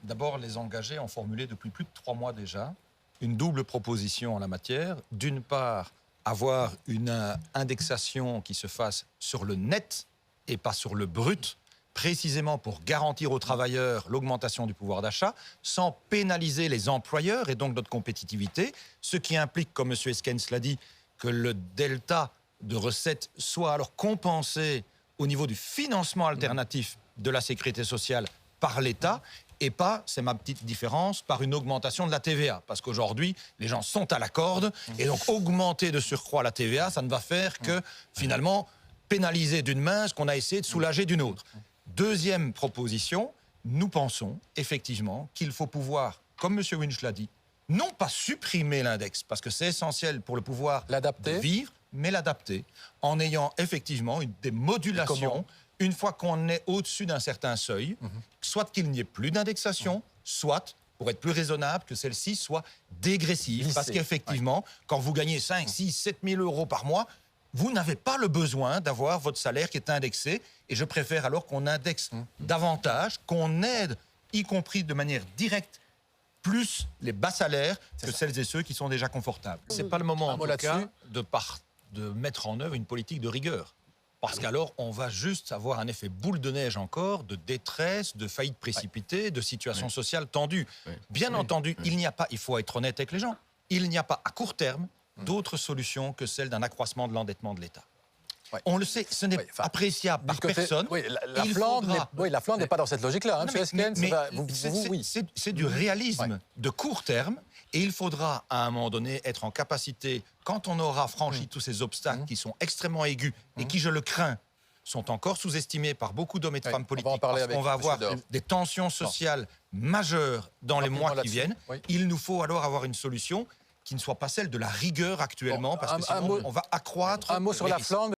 D'abord, les engagés ont formulé depuis plus de 3 mois déjà une double proposition en la matière. D'une part, avoir une indexation qui se fasse sur le net et pas sur le brut, précisément pour garantir aux travailleurs l'augmentation du pouvoir d'achat, sans pénaliser les employeurs et donc notre compétitivité, ce qui implique, comme M. Eskens l'a dit, que le delta de recettes soit alors compensé au niveau du financement alternatif de la sécurité sociale par l'État, et pas, c'est ma petite différence, par une augmentation de la TVA. Parce qu'aujourd'hui, les gens sont à la corde, et donc augmenter de surcroît la TVA, ça ne va faire que, finalement, pénaliser d'une main ce qu'on a essayé de soulager d'une autre. Deuxième proposition, nous pensons effectivement qu'il faut pouvoir, comme M. Winch l'a dit, non pas supprimer l'index, parce que c'est essentiel pour le pouvoir de vivre, mais l'adapter, en ayant effectivement des modulations, une fois qu'on est au-dessus d'un certain seuil, soit qu'il n'y ait plus d'indexation, soit, pour être plus raisonnable, que celle-ci soit dégressive. Parce qu'effectivement, quand vous gagnez 5, 6, 7 000 euros par mois, vous n'avez pas le besoin d'avoir votre salaire qui est indexé. Et je préfère alors qu'on indexe davantage, qu'on aide, y compris de manière directe, plus les bas salaires que celles et ceux qui sont déjà confortables. Ce n'est pas le moment, en tout cas, de mettre en œuvre une politique de rigueur. Parce qu'alors, on va juste avoir un effet boule de neige encore, de détresse, de faillite précipitée, de situation sociale tendue. Bien entendu, il faut être honnête avec les gens, il n'y a pas à court terme d'autre solution que celle d'un accroissement de l'endettement de l'État. On le sait, ce n'est appréciable par personne. La Flandre n'est pas dans cette logique-là. C'est du réalisme de court terme. Et il faudra, à un moment donné, être en capacité, quand on aura franchi tous ces obstacles qui sont extrêmement aigus et qui, je le crains, sont encore sous-estimés par beaucoup d'hommes et de femmes politiques, parce qu'on va avoir des tensions sociales majeures dans les mois qui viennent, il nous faut alors avoir une solution qui ne soit pas celle de la rigueur actuellement, parce que sinon, on va accroître... Un mot sur la Flandre.